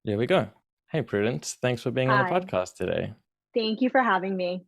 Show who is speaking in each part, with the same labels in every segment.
Speaker 1: There we go. Hey, Prudence. Thanks for being on the
Speaker 2: Hi,
Speaker 1: podcast today.
Speaker 2: thank you for having me.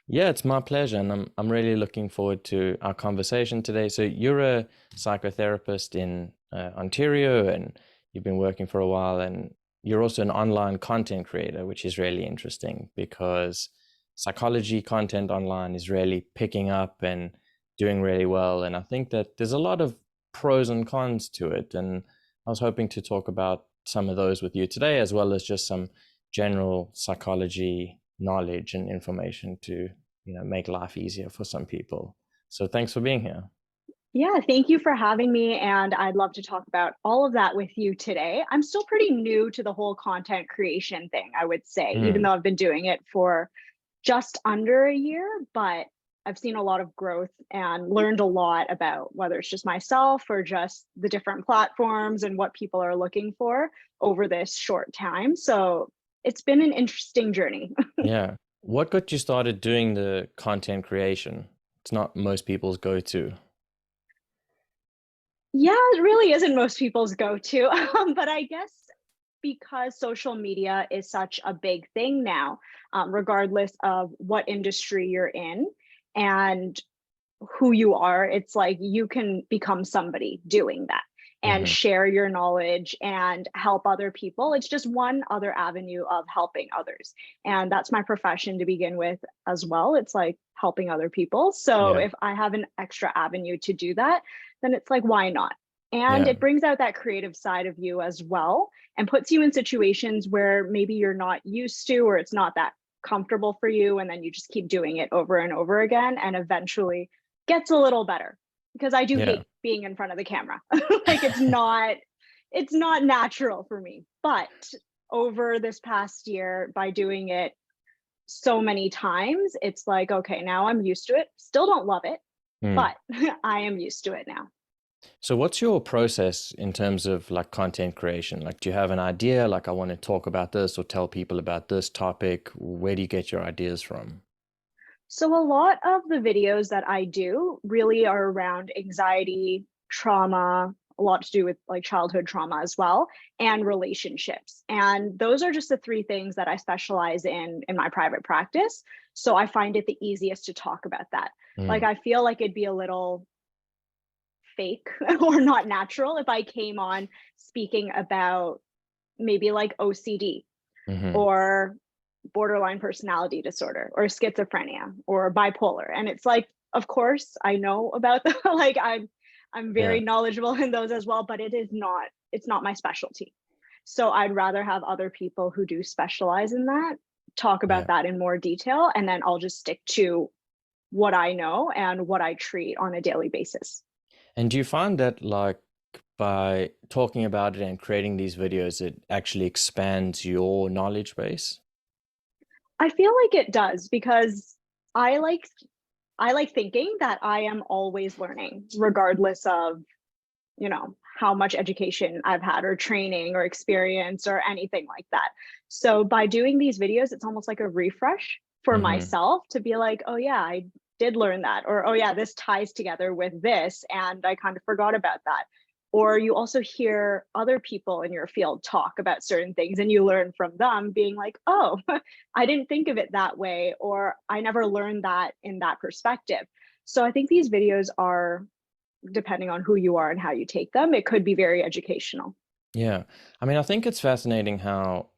Speaker 1: Yeah, it's my pleasure, and I'm really looking forward to our conversation today. So you're a psychotherapist in Ontario, and you've been working for a while, and you're also an online content creator, which is really interesting because psychology content online is really picking up and doing really well. And I think that there's a lot of pros and cons to it, and I was hoping to talk about some of those with you today, as well as just some general psychology knowledge and information to make life easier for some people. So thanks for being here.
Speaker 2: Yeah, thank you for having me. And I'd love to talk about all of that with you today. I'm still pretty new to the whole content creation thing, I would say, even
Speaker 1: Mm,
Speaker 2: though I've been doing it for just under a year, but I've seen a lot of growth and learned a lot about whether it's just myself or just the different platforms and what people are looking for over this short time. So it's been an interesting journey.
Speaker 1: yeah. What got you started doing the content creation? It's not most people's go-to.
Speaker 2: Yeah, it really isn't most people's go-to. But I guess because social media is such a big thing now, regardless of what industry you're in and who you are, it's like you can become somebody doing that and
Speaker 1: Hmm.
Speaker 2: share your knowledge and help other people. It's just one other avenue of helping others. And that's my profession to begin with as well. It's like helping other people. So
Speaker 1: Yeah,
Speaker 2: if I have an extra avenue to do that, then it's like, why not? And
Speaker 1: yeah,
Speaker 2: it brings out that creative side of you as well and puts you in situations where maybe you're not used to or it's not that comfortable for you. And then you just keep doing it over and over again. And eventually gets a little better because I do
Speaker 1: yeah.
Speaker 2: hate being in front of the camera. Like it's not natural for me. But over this past year, by doing it so many times, it's like, okay, now I'm used to it. Still don't love it,
Speaker 1: Mm.
Speaker 2: but I am used to it now.
Speaker 1: So what's your process in terms of like content creation? Like, do you have an idea? Like, I want to talk about this or tell people about this topic. Where do you get your ideas from?
Speaker 2: So a lot of the videos that I do really are around anxiety, trauma, a lot to do with like childhood trauma as well, and relationships. And those are just the three things that I specialize in my private practice. So I find it the easiest to talk about that. Like
Speaker 1: Mm.
Speaker 2: I feel like it'd be a little fake or not natural if I came on speaking about maybe like OCD
Speaker 1: Hmm.
Speaker 2: or borderline personality disorder or schizophrenia or bipolar. And it's like, of course, I know about the like I'm very
Speaker 1: Yeah,
Speaker 2: knowledgeable in those as well, but it's not my specialty. So I'd rather have other people who do specialize in that talk
Speaker 1: yeah.
Speaker 2: about that in more detail. And then I'll just stick to what I know and what I treat on a daily basis.
Speaker 1: And do you find that like by talking about it and creating these videos, it actually expands your knowledge base?
Speaker 2: I feel like it does because I like I like thinking that I am always learning, regardless of how much education I've had or training or experience or anything like that. So by doing these videos, it's almost like a refresh for
Speaker 1: Hmm.
Speaker 2: myself to be like, oh yeah, I did learn that, or oh yeah, this ties together with this and I kind of forgot about that. Or you also hear other people in your field talk about certain things and you learn from them being like, oh, I didn't think of it that way, or I never learned that in that perspective. So I think these videos are, depending on who you are and how you take them, it could be very educational.
Speaker 1: Yeah. I mean, I think it's fascinating how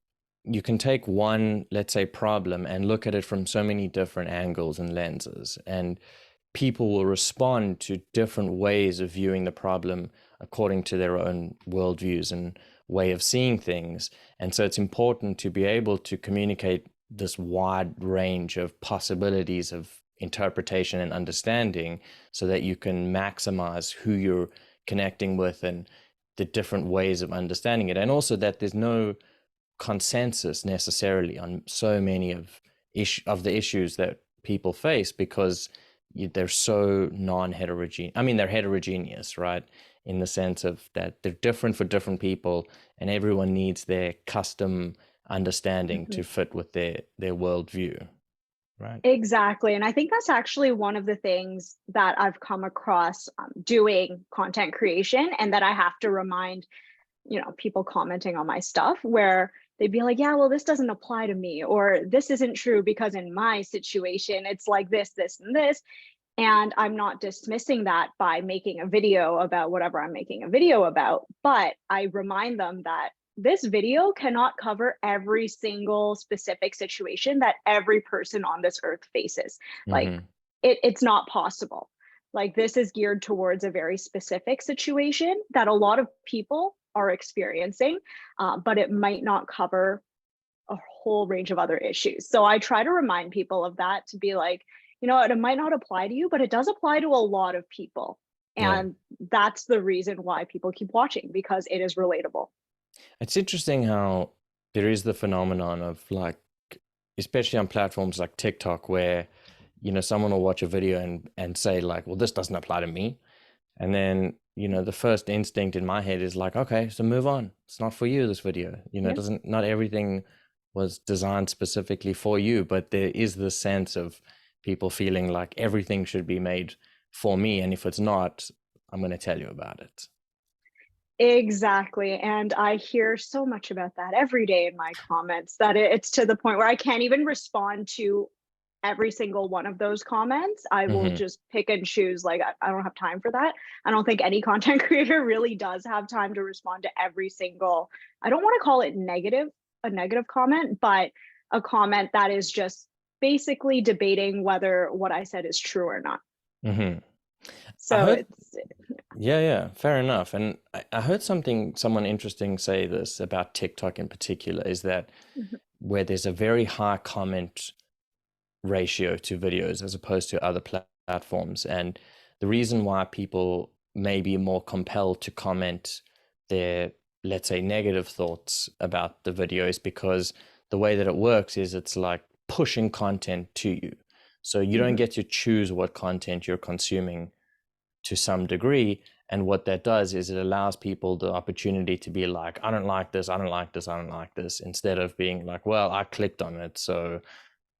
Speaker 1: you can take one, let's say, problem and look at it from so many different angles and lenses, and people will respond to different ways of viewing the problem according to their own worldviews and way of seeing things. And so it's important to be able to communicate this wide range of possibilities of interpretation and understanding so that you can maximize who you're connecting with and the different ways of understanding it. And also that there's no consensus necessarily on so many of the issues that people face because they're so non-heterogeneous. I mean, they're heterogeneous, right? In the sense of that they're different for different people, and everyone needs their custom understanding to
Speaker 2: Mhm.
Speaker 1: fit with their worldview, right?
Speaker 2: Exactly. And I think that's actually one of the things that I've come across doing content creation and that I have to remind people commenting on my stuff where they'd be like, yeah, well, this doesn't apply to me, or this isn't true because in my situation, it's like this, and this. And I'm not dismissing that by making a video about whatever I'm making a video about, but I remind them that this video cannot cover every single specific situation that every person on this earth faces. Like
Speaker 1: Hmm.
Speaker 2: it's not possible. Like this is geared towards a very specific situation that a lot of people are experiencing, but it might not cover a whole range of other issues. So I try to remind people of that, to be like, it might not apply to you, but it does apply to a lot of people.
Speaker 1: Yeah.
Speaker 2: And that's the reason why people keep watching, because it is relatable.
Speaker 1: It's interesting how there is the phenomenon of like, especially on platforms like TikTok, where, someone will watch a video and say like, well, this doesn't apply to me. And then, the first instinct in my head is like, okay, so move on. It's not for you, this video. It
Speaker 2: Yeah.
Speaker 1: doesn't, not everything was designed specifically for you, but there is this sense of people feeling like everything should be made for me. And if it's not, I'm going to tell you about it.
Speaker 2: Exactly. And I hear so much about that every day in my comments that it's to the point where I can't even respond to every single one of those comments. I will
Speaker 1: Hmm.
Speaker 2: just pick and choose. Like, I don't have time for that. I don't think any content creator really does have time to respond to every single, I don't want to call it a negative comment, but a comment that is just basically debating whether what I said is true or not.
Speaker 1: Hmm. I
Speaker 2: So
Speaker 1: heard,
Speaker 2: it's,
Speaker 1: yeah, fair enough. And I heard someone interesting say this about TikTok in particular, is that
Speaker 2: Mhm.
Speaker 1: where there's a very high comment ratio to videos as opposed to other platforms. And the reason why people may be more compelled to comment their, let's say, negative thoughts about the video is because the way that it works is it's like pushing content to you. So you don't
Speaker 2: Mhm.
Speaker 1: get to choose what content you're consuming to some degree. And what that does is it allows people the opportunity to be like, I don't like this, I don't like this, I don't like this, instead of being like, well, I clicked on it, so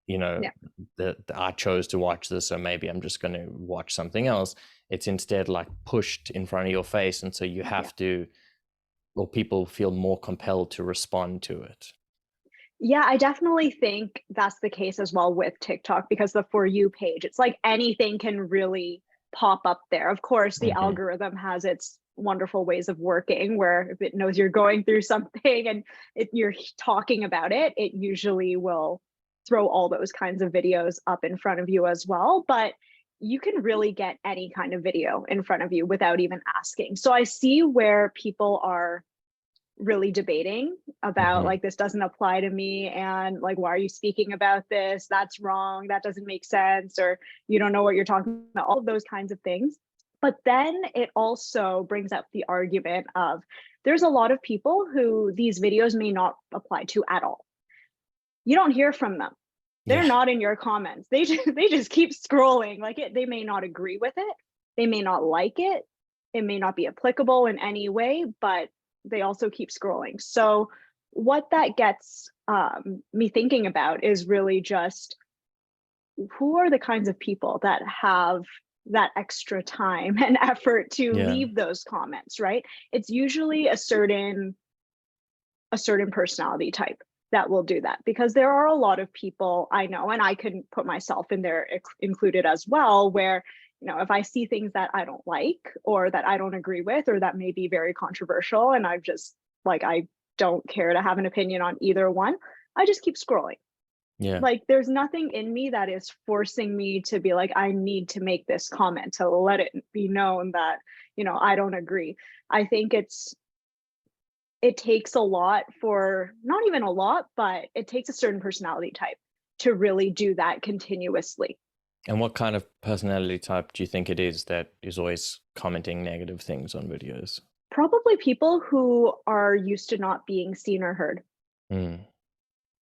Speaker 1: you know
Speaker 2: Yeah.
Speaker 1: that I chose to watch this, so maybe I'm just going to watch something else. It's instead like pushed in front of your face, and so you
Speaker 2: Yeah.
Speaker 1: have to, or people feel more compelled to respond to it.
Speaker 2: Yeah, I definitely think that's the case as well with TikTok, because the For You page, it's like anything can really pop up there. Of course, the
Speaker 1: Hmm.
Speaker 2: algorithm has its wonderful ways of working where if it knows you're going through something and you're talking about it, it usually will throw all those kinds of videos up in front of you as well. But you can really get any kind of video in front of you without even asking. So I see where people are really debating about,
Speaker 1: Hmm.
Speaker 2: like, this doesn't apply to me, and like, why are you speaking about this? That's wrong, that doesn't make sense, or you don't know what you're talking about, all of those kinds of things. But then it also brings up the argument of, there's a lot of people who these videos may not apply to at all. You don't hear from them, they're
Speaker 1: Yeah.
Speaker 2: not in your comments, they just keep scrolling. Like, they may not agree with it, they may not like it, it may not be applicable in any way, but they also keep scrolling. So what that gets me thinking about is really just, who are the kinds of people that have that extra time and effort to
Speaker 1: Yeah.
Speaker 2: leave those comments, right? It's usually a certain personality type that will do that, because there are a lot of people I know, and I can put myself in there included as well, where if I see things that I don't like or that I don't agree with or that may be very controversial, and I've just, like, I don't care to have an opinion on either one, I just keep scrolling.
Speaker 1: Yeah.
Speaker 2: Like, there's nothing in me that is forcing me to be like, I need to make this comment to let it be known that I don't agree. I think it takes a lot, for not even a lot, but it takes a certain personality type to really do that continuously.
Speaker 1: And what kind of personality type do you think it is that is always commenting negative things on videos?
Speaker 2: Probably people who are used to not being seen or heard,
Speaker 1: Mm.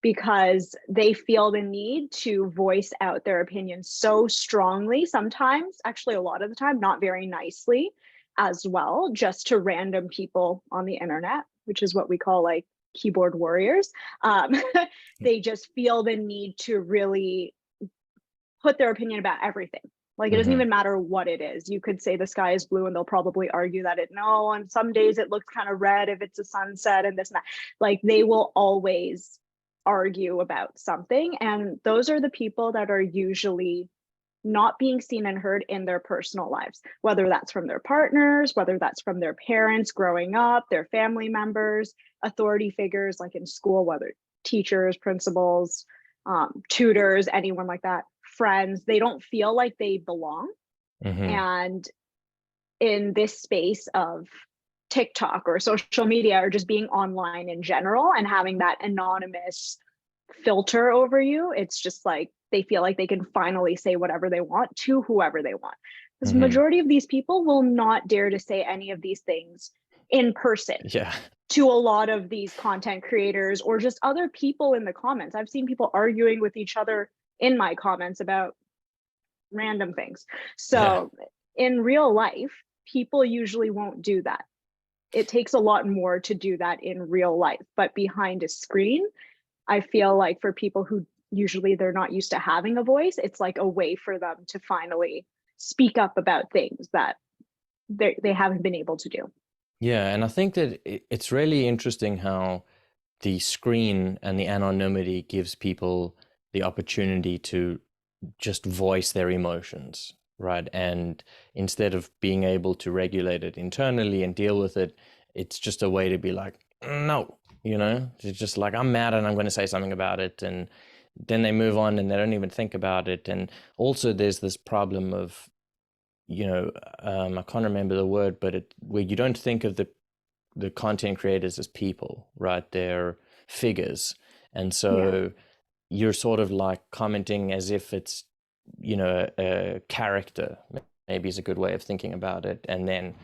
Speaker 2: because they feel the need to voice out their opinion so strongly, sometimes, actually a lot of the time, not very nicely as well, just to random people on the internet, which is what we call, like, keyboard warriors. Um, they just feel the need to really put their opinion about everything. Like it doesn't
Speaker 1: Mm-hmm.
Speaker 2: even matter what it is. You could say the sky is blue and they'll probably argue that it no, on some days it looks kind of red if it's a sunset and this and that. Like they will always argue about something. And those are the people that are usually not being seen and heard in their personal lives, whether that's from their partners, whether that's from their parents growing up, their family members, authority figures like in school, whether teachers, principals, tutors, anyone like that, friends. They don't feel like they belong.
Speaker 1: Mm-hmm.
Speaker 2: And in this space of TikTok or social media or just being online in general and having that anonymous filter over you, it's just like they feel like they can finally say whatever they want to whoever they want. Because the
Speaker 1: Mm-hmm.
Speaker 2: majority of these people will not dare to say any of these things in person
Speaker 1: Yeah.
Speaker 2: to a lot of these content creators or just other people in the comments. I've seen people arguing with each other in my comments about random things.
Speaker 1: Yeah.
Speaker 2: So in real life, people usually won't do that. It takes a lot more to do that in real life, but behind a screen, I feel like for people who usually they're not used to having a voice, it's like a way for them to finally speak up about things that they haven't been able to do.
Speaker 1: Yeah, and I think that it's really interesting how the screen and the anonymity gives people the opportunity to just voice their emotions, right? And instead of being able to regulate it internally and deal with it, it's just a way to be like, no, it's just like, I'm mad and I'm going to say something about it. And then they move on and they don't even think about it. And also, there's this problem of, I can't remember the word, but where you don't think of the content creators as people, right? They're figures. And
Speaker 2: Yeah.
Speaker 1: so you're sort of like commenting as if it's, a character, maybe is a good way of thinking about it. And then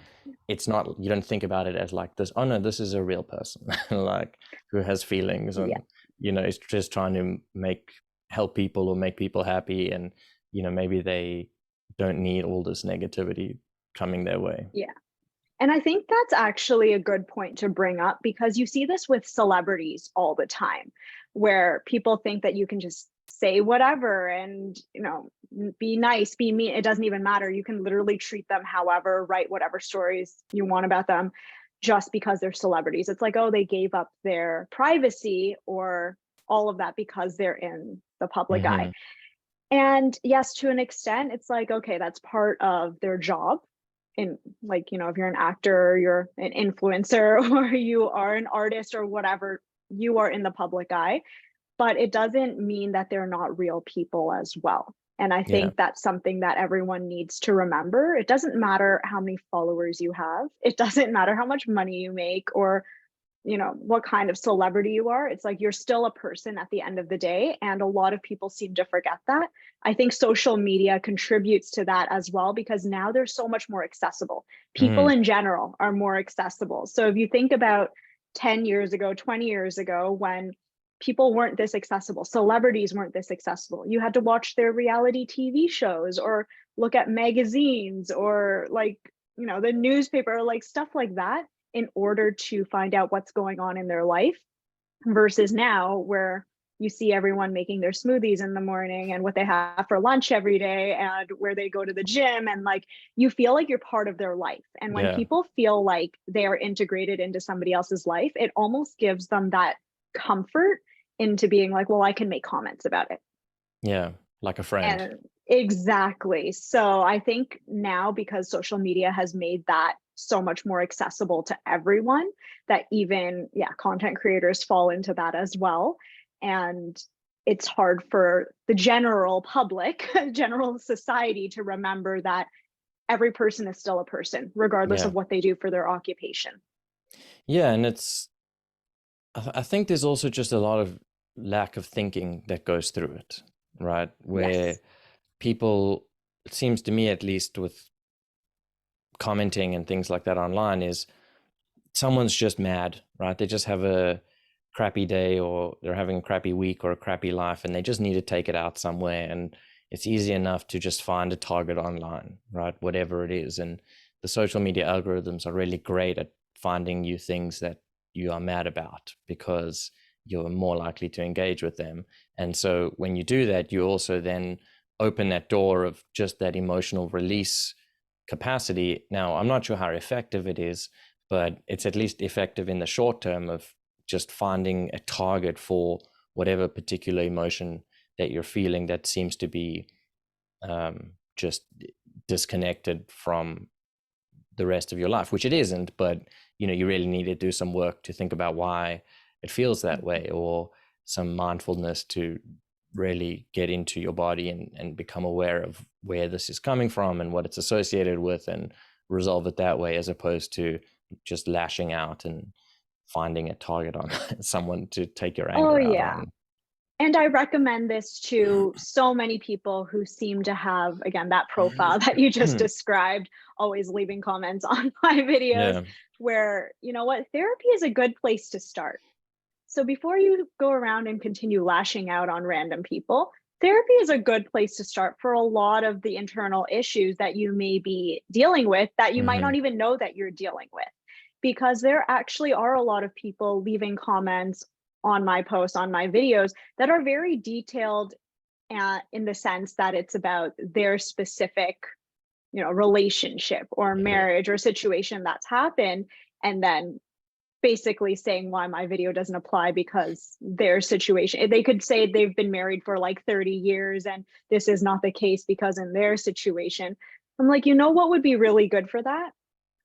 Speaker 1: it's not, you don't think about it as like this, oh no, this is a real person, like who has feelings
Speaker 2: Yeah.
Speaker 1: and, is just trying to help people or make people happy. And, maybe they don't need all this negativity coming their way.
Speaker 2: Yeah. And I think that's actually a good point to bring up because you see this with celebrities all the time, where people think that you can just say whatever and, be nice, be mean. It doesn't even matter. You can literally treat them however, write whatever stories you want about them just because they're celebrities. It's like, oh, they gave up their privacy or all of that because they're in the public eye.
Speaker 1: Mm-hmm.
Speaker 2: And yes, to an extent, it's like, okay, that's part of their job. In like, if you're an actor, you're an influencer, or you are an artist or whatever, you are in the public eye. But it doesn't mean that they're not real people as well. And I
Speaker 1: Yeah.
Speaker 2: think that's something that everyone needs to remember. It doesn't matter how many followers you have. It doesn't matter how much money you make or what kind of celebrity you are. It's like you're still a person at the end of the day. And a lot of people seem to forget that. I think social media contributes to that as well, because now they're so much more accessible. People
Speaker 1: Mm.
Speaker 2: in general are more accessible. So if you think about 10 years ago, 20 years ago, when people weren't this accessible, celebrities weren't this accessible, you had to watch their reality TV shows or look at magazines or like, the newspaper or like stuff like that in order to find out what's going on in their life, versus now where you see everyone making their smoothies in the morning and what they have for lunch every day and where they go to the gym, and like you feel like you're part of their life. And when
Speaker 1: Yeah.
Speaker 2: people feel like they are integrated into somebody else's life, it almost gives them that comfort into being like, well, I can make comments about it.
Speaker 1: Yeah. Like a friend.
Speaker 2: And exactly. So I think now, because social media has made that so much more accessible to everyone, that even, yeah, content creators fall into that as well. And it's hard for the general public, general society to remember that every person is still a person, regardless
Speaker 1: Yeah.
Speaker 2: of what they do for their occupation.
Speaker 1: Yeah. And I think there's also just a lot of lack of thinking that goes through it, right? Where
Speaker 2: Yes.
Speaker 1: people, it seems to me at least with commenting and things like that online, is someone's just mad, right? They just have a crappy day or they're having a crappy week or a crappy life and they just need to take it out somewhere. And it's easy enough to just find a target online, right? Whatever it is. And the social media algorithms are really great at finding you things that you are mad about because you're more likely to engage with them. And so when you do that, you also then open that door of just that emotional release capacity. Now, I'm not sure how effective it is, but it's at least effective in the short term of just finding a target for whatever particular emotion that you're feeling that seems to be just disconnected from the rest of your life, which it isn't, but you really need to do some work to think about why it feels that way, or some mindfulness to really get into your body and become aware of where this is coming from and what it's associated with, and resolve it that way, as opposed to just lashing out and finding a target on someone to take your
Speaker 2: Oh,
Speaker 1: anger out
Speaker 2: yeah.
Speaker 1: on.
Speaker 2: And I recommend this to so many people who seem to have, again, that profile that you just described, always leaving comments on my videos,
Speaker 1: Yeah.
Speaker 2: where, you know what, therapy is a good place to start. So before you go around and continue lashing out on random people, therapy is a good place to start for a lot of the internal issues that you may be dealing with that you might
Speaker 1: Mm-hmm.
Speaker 2: not even know that you're dealing with. Because there actually are a lot of people leaving comments on my posts, on my videos, that are very detailed, in the sense that it's about their specific, relationship or
Speaker 1: Mm-hmm.
Speaker 2: marriage or situation that's happened, and then basically saying why my video doesn't apply because their situation. They could say they've been married for like 30 years and this is not the case because in their situation. I'm like, what would be really good for that?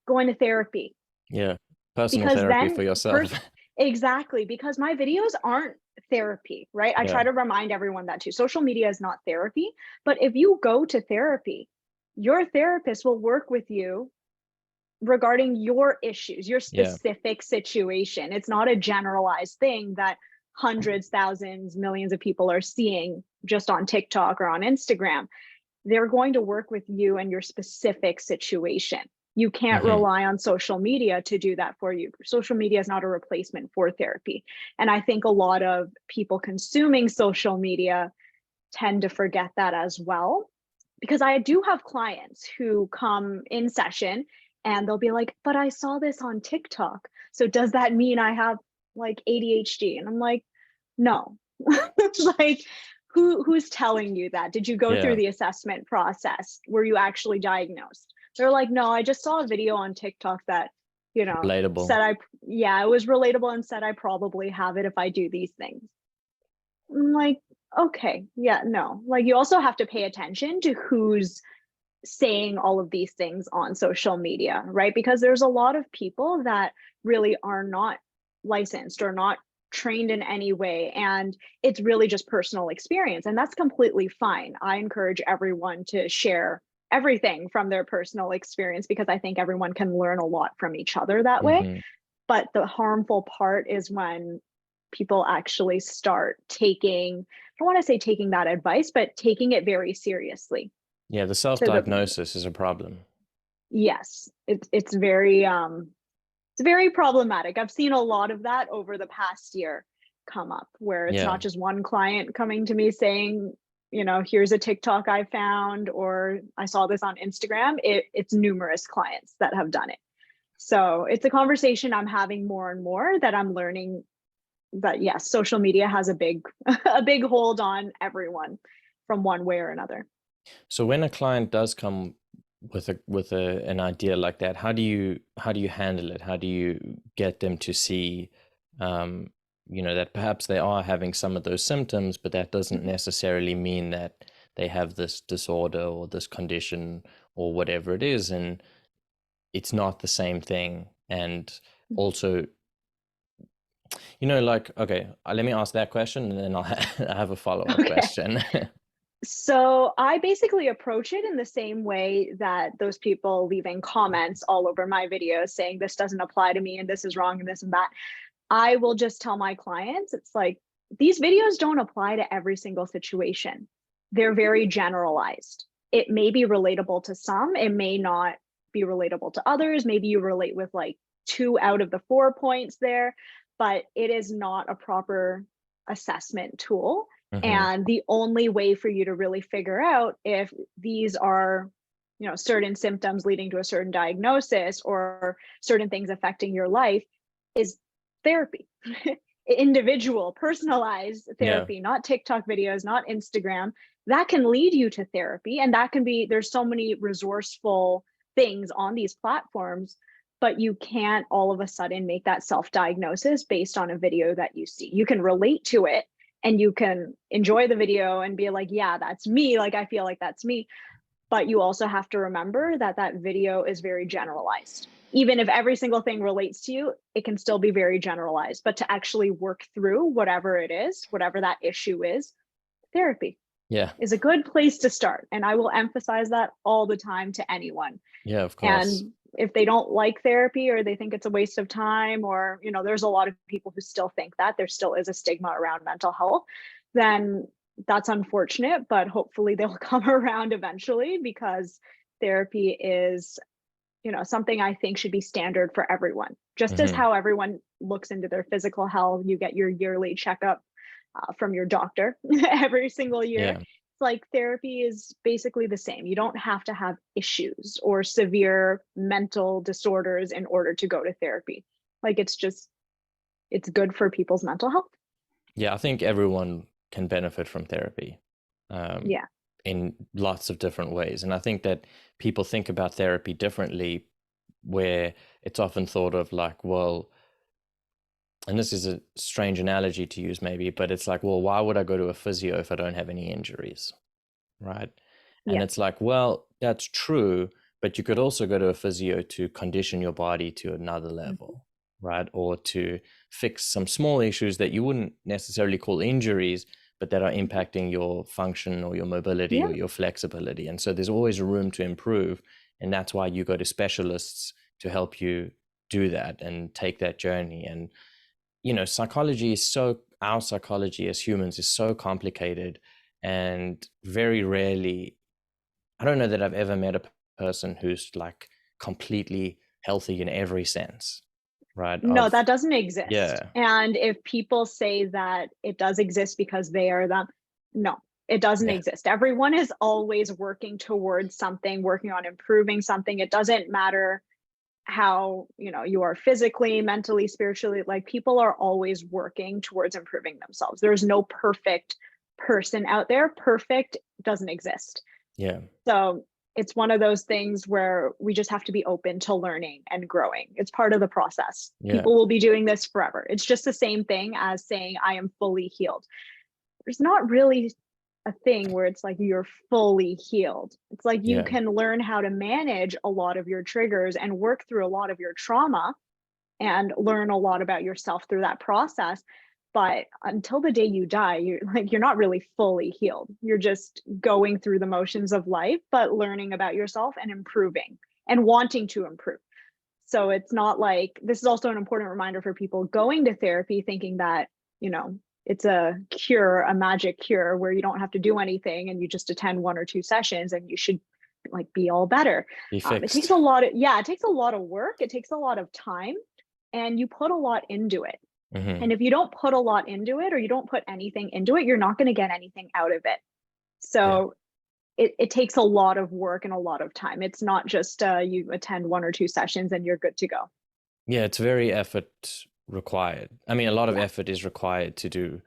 Speaker 2: Going to therapy.
Speaker 1: Yeah. Personal
Speaker 2: Because
Speaker 1: therapy for
Speaker 2: then
Speaker 1: yourself.
Speaker 2: exactly, because my videos aren't therapy, right? I
Speaker 1: Yeah.
Speaker 2: try to remind everyone that too. Social media is not therapy, but if you go to therapy, your therapist will work with you regarding your issues, your
Speaker 1: Yeah.
Speaker 2: specific situation. It's not a generalized thing that hundreds, thousands, millions of people are seeing just on TikTok or on Instagram. They're going to work with you and your specific situation. You can't
Speaker 1: Mm-hmm.
Speaker 2: rely on social media to do that for you. Social media is not a replacement for therapy. And I think a lot of people consuming social media tend to forget that as well. Because I do have clients who come in session and they'll be like, but I saw this on TikTok. So does that mean I have like ADHD? And I'm like, no. Like, who's telling you that? Did you go through
Speaker 1: Yeah.
Speaker 2: the assessment process? Were you actually diagnosed? They're like, no, I just saw a video on TikTok that,
Speaker 1: Relatable.
Speaker 2: said yeah, it was relatable and said I probably have it if I do these things. I'm like, okay, yeah, no. Like, you also have to pay attention to who's saying all of these things on social media, right? Because there's a lot of people that really are not licensed or not trained in any way. And it's really just personal experience. And that's completely fine. I encourage everyone to share everything from their personal experience because I think everyone can learn a lot from each other that way.
Speaker 1: Mm-hmm.
Speaker 2: But the harmful part is when people actually start taking, I don't want to say taking that advice, but taking it very seriously.
Speaker 1: Yeah, the
Speaker 2: To the
Speaker 1: self-diagnosis is a problem.
Speaker 2: Yes, it's very problematic. I've seen a lot of that over the past year come up, where it's
Speaker 1: Yeah.
Speaker 2: not just one client coming to me saying, here's a TikTok I found, or I saw this on Instagram. It's numerous clients that have done it. So it's a conversation I'm having more and more, that I'm learning that yes, social media has a big a big hold on everyone from one way or another.
Speaker 1: So when a client does come with an idea like that, how do you handle it? How do you get them to see, um, that perhaps they are having some of those symptoms, but that doesn't
Speaker 2: Mhm.
Speaker 1: necessarily mean that they have this disorder or this condition or whatever it is, and it's not the same thing. And also, like, okay, let me ask that question, and then I have a follow-up
Speaker 2: Okay.
Speaker 1: question.
Speaker 2: So I basically approach it in the same way that those people leaving comments all over my videos saying this doesn't apply to me and this is wrong and this and that. I will just tell my clients, it's like, these videos don't apply to every single situation. They're very generalized. It may be relatable to some, it may not be relatable to others. Maybe you relate with like 2 out of the 4 points there, but it is not a proper assessment tool.
Speaker 1: Hmm.
Speaker 2: And the only way for you to really figure out if these are, certain symptoms leading to a certain diagnosis or certain things affecting your life is therapy. Individual, personalized
Speaker 1: Yeah.
Speaker 2: therapy, not TikTok videos, not Instagram. that can lead you to therapy. And that can be, there's so many resourceful things on these platforms, but you can't all of a sudden make that self-diagnosis based on a video that you see. You can relate to it and you can enjoy the video and be like, yeah, that's me. Like, I feel like that's me. But you also have to remember that that video is very generalized. Even if every single thing relates to you, it can still be very generalized. But to actually work through whatever it is, whatever that issue is, therapy
Speaker 1: Yeah.
Speaker 2: is a good place to start. And I will emphasize that all the time to anyone.
Speaker 1: Yeah, of course.
Speaker 2: And if they don't like therapy or they think it's a waste of time, or, you know, there's a lot of people who still think that there still is a stigma around mental health, then that's unfortunate, but hopefully they'll come around eventually, because therapy is, you know, something I think should be standard for everyone. Just as
Speaker 1: Hmm.
Speaker 2: how everyone looks into their physical health, you get your yearly checkup from your doctor every single year.
Speaker 1: Yeah.
Speaker 2: It's like therapy is basically the same. You don't have to have issues or severe mental disorders in order to go to therapy. Like, it's just, it's good for people's mental health.
Speaker 1: Yeah, I think everyone can benefit from therapy, um,
Speaker 2: Yeah.
Speaker 1: in lots of different ways. And I think that people think about therapy differently, where it's often thought of like, well, and this is a strange analogy to use maybe, but it's like, well, why would I go to a physio if I don't have any injuries? Right. And
Speaker 2: Yeah.
Speaker 1: it's like, well, that's true, but you could also go to a physio to condition your body to another
Speaker 2: Mhm.
Speaker 1: level, right? Or to fix some small issues that you wouldn't necessarily call injuries, but that are
Speaker 2: Mhm.
Speaker 1: impacting your function or your mobility or
Speaker 2: Yeah.
Speaker 1: your flexibility. And so there's always room to improve. And that's why you go to specialists to help you do that and take that journey. And psychology is so, our psychology as humans is so complicated, and very rarely, I don't know that I've ever met a person who's like completely healthy in every sense, right?
Speaker 2: No, that doesn't exist.
Speaker 1: Yeah,
Speaker 2: And if people say that it does exist because they are them, no, it doesn't
Speaker 1: yeah,
Speaker 2: exist. Everyone is always working towards something, working on improving something. It doesn't matter how, you know, you are physically, mentally, spiritually. Like, people are always working towards improving themselves. There's no perfect person out there. Perfect doesn't exist.
Speaker 1: yeah,
Speaker 2: So it's one of those things where we just have to be open to learning and growing. It's part of the process.
Speaker 1: yeah,
Speaker 2: People will be doing this forever. It's just the same thing as saying I am fully healed. There's not really a thing where it's like you're fully healed. It's like you
Speaker 1: yeah,
Speaker 2: can learn how to manage a lot of your triggers and work through a lot of your trauma and learn a lot about yourself through that process. But until the day you die, you're not really fully healed. You're just going through the motions of life, but learning about yourself and improving and wanting to improve. So it's not like, this is also an important reminder for people going to therapy thinking that, you know, it's a cure, a magic cure where you don't have to do anything and you just attend 1 or 2 sessions and you should like be all better.
Speaker 1: be
Speaker 2: It takes
Speaker 1: fixed.
Speaker 2: a lot of, yeah, it takes a lot of work. It takes a lot of time, and you put a lot into it.
Speaker 1: Hmm.
Speaker 2: And if you don't put a lot into it or you don't put anything into it, you're not going to get anything out of it.
Speaker 1: Yeah,
Speaker 2: So it takes a lot of work and a lot of time. It's not just you attend 1 or 2 sessions and you're good to go.
Speaker 1: yeah, it's very effort required. I mean, a lot of
Speaker 2: Yeah.
Speaker 1: effort is required to do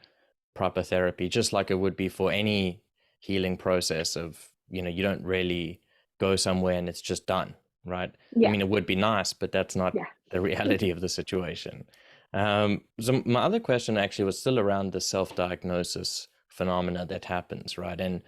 Speaker 1: proper therapy, just like it would be for any healing process of, you don't really go somewhere and it's just done, right? I
Speaker 2: Yeah.
Speaker 1: mean, it would be nice, but that's not
Speaker 2: Yeah.
Speaker 1: the reality of the situation. So my other question actually was still around the self-diagnosis phenomena that happens, right? And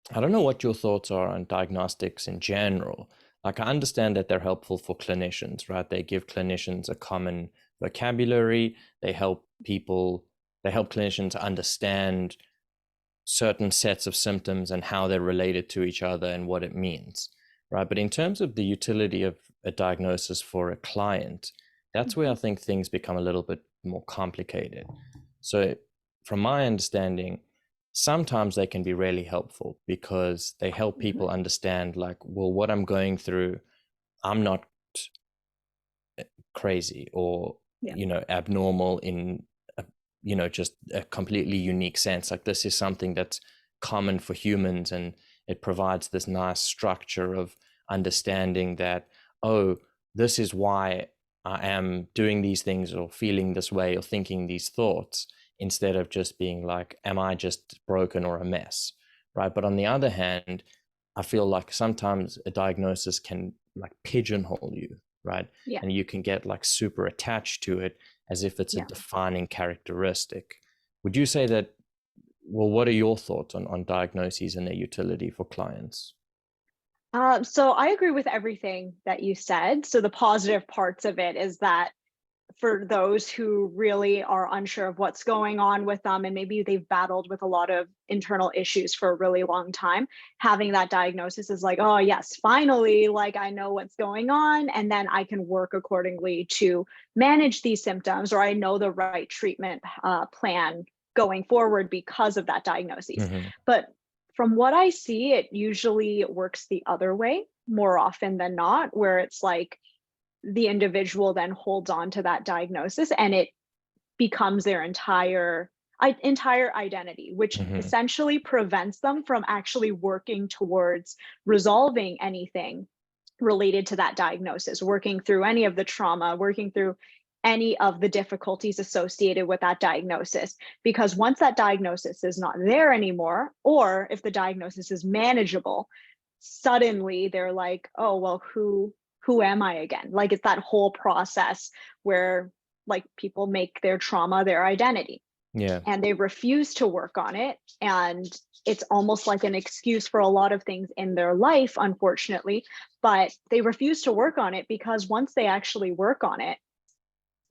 Speaker 1: I don't know what your thoughts are on diagnostics in general. Like, I understand that they're helpful for clinicians, right? They give clinicians a common vocabulary. They help clinicians understand certain sets of symptoms and how they're related to each other and what it means, right? But in terms of the utility of a diagnosis for a client, that's where I
Speaker 2: Mhm.
Speaker 1: think things become a little bit more complicated. So, from my understanding, sometimes they can be really helpful because they help
Speaker 2: Mhm.
Speaker 1: people understand, like, well, what I'm going through, I'm not crazy or
Speaker 2: Yeah.
Speaker 1: abnormal in a, just a completely unique sense. Like, this is something that's common for humans, and it provides this nice structure of understanding that, oh, this is why I am doing these things or feeling this way or thinking these thoughts, instead of just being like, am I just broken or a mess, right? But on the other hand, I feel like sometimes a diagnosis can like pigeonhole you, right?
Speaker 2: Yeah.
Speaker 1: And you can get like super attached to it as if it's a
Speaker 2: Yeah.
Speaker 1: defining characteristic. Would you say that, well, what are your thoughts on diagnoses and their utility for clients?
Speaker 2: So I agree with everything that you said. So the positive parts of it is that for those who really are unsure of what's going on with them, and maybe they've battled with a lot of internal issues for a really long time, having that diagnosis is like, oh yes, finally, like I know what's going on, and then I can work accordingly to manage these symptoms, or I know the right treatment plan going forward because of that diagnosis.
Speaker 1: Hmm.
Speaker 2: But from what I see, it usually works the other way more often than not, where it's like the individual then holds on to that diagnosis and it becomes their entire identity, which
Speaker 1: Hmm.
Speaker 2: essentially prevents them from actually working towards resolving anything related to that diagnosis, working through any of the trauma, working through any of the difficulties associated with that diagnosis. Because once that diagnosis is not there anymore, or if the diagnosis is manageable, suddenly they're like, oh, well, who am I again? Like it's that whole process where like people make their trauma their identity
Speaker 1: Yeah.
Speaker 2: and they refuse to work on it. And it's almost like an excuse for a lot of things in their life, unfortunately. But they refuse to work on it because once they actually work on it,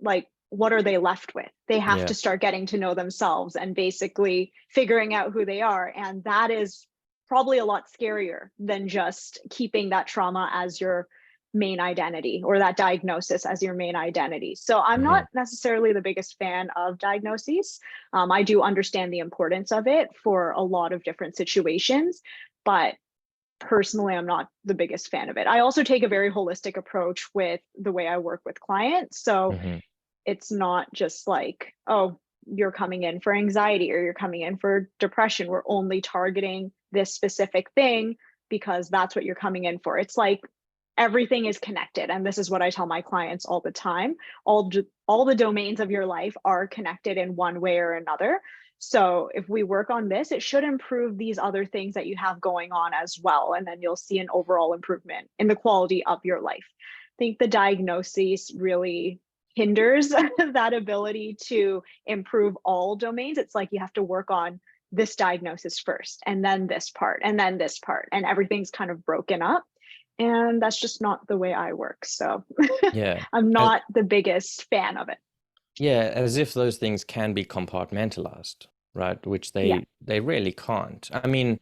Speaker 2: like, what are they left with? They have
Speaker 1: Yeah.
Speaker 2: to start getting to know themselves and basically figuring out who they are. And that is probably a lot scarier than just keeping that trauma as your main identity or that diagnosis as your main identity. So I'm
Speaker 1: Hmm.
Speaker 2: not necessarily the biggest fan of diagnoses. I do understand the importance of it for a lot of different situations, but personally, I'm not the biggest fan of it. I also take a very holistic approach with the way I work with clients. So
Speaker 1: Hmm.
Speaker 2: it's not just like, oh, you're coming in for anxiety or you're coming in for depression. We're only targeting this specific thing because that's what you're coming in for. It's like everything is connected. And this is what I tell my clients all the time. All the domains of your life are connected in one way or another. So if we work on this, it should improve these other things that you have going on as well. And then you'll see an overall improvement in the quality of your life. I think the diagnosis really hinders that ability to improve all domains. It's like you have to work on this diagnosis first, and then this part, and then this part, and everything's kind of broken up. And that's just not the way I work. So
Speaker 1: Yeah.
Speaker 2: I'm
Speaker 1: As,
Speaker 2: not the biggest fan of it.
Speaker 1: yeah, as if those things can be compartmentalized, right? Which
Speaker 2: Yeah.
Speaker 1: they really can't. I mean,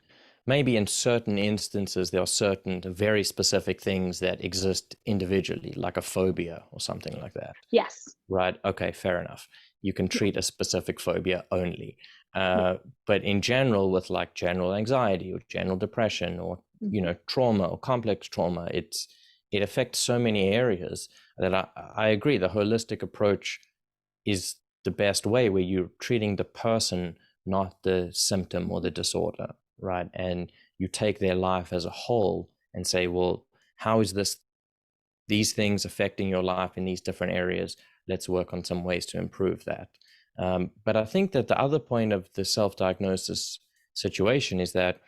Speaker 1: maybe in certain instances there are certain very specific things that exist individually, like a phobia or something like that.
Speaker 2: Yes.
Speaker 1: Right. Okay, fair enough. You can
Speaker 2: Yeah.
Speaker 1: treat a specific phobia only.
Speaker 2: Yeah.
Speaker 1: But in general, with like general anxiety or general depression or,
Speaker 2: Hmm.
Speaker 1: trauma or complex trauma, it affects so many areas that I agree. The holistic approach is the best way, where you're treating the person, not the symptom or the disorder, right? And you take their life as a whole and say, well, how is these things affecting your life in these different areas? Let's work on some ways to improve that. But I think that the other point of the self-diagnosis situation is that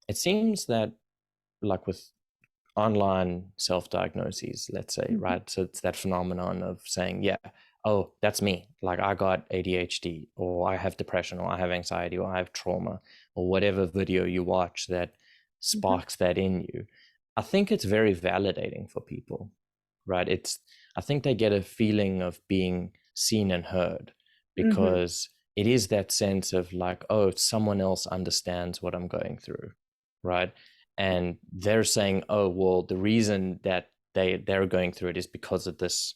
Speaker 1: it seems that, like with online self-diagnoses, let's say,
Speaker 2: Hmm.
Speaker 1: right? So it's that phenomenon of saying, yeah, oh, that's me. Like I got ADHD, or I have depression, or I have anxiety, or I have trauma, or whatever video you watch that
Speaker 2: Hmm.
Speaker 1: sparks that in you. I think it's very validating for people, right? I think they get a feeling of being seen and heard,
Speaker 2: Hmm.
Speaker 1: because it is that sense of like, oh, someone else understands what I'm going through, right? And they're saying, oh, well, the reason that they're going through it is because of this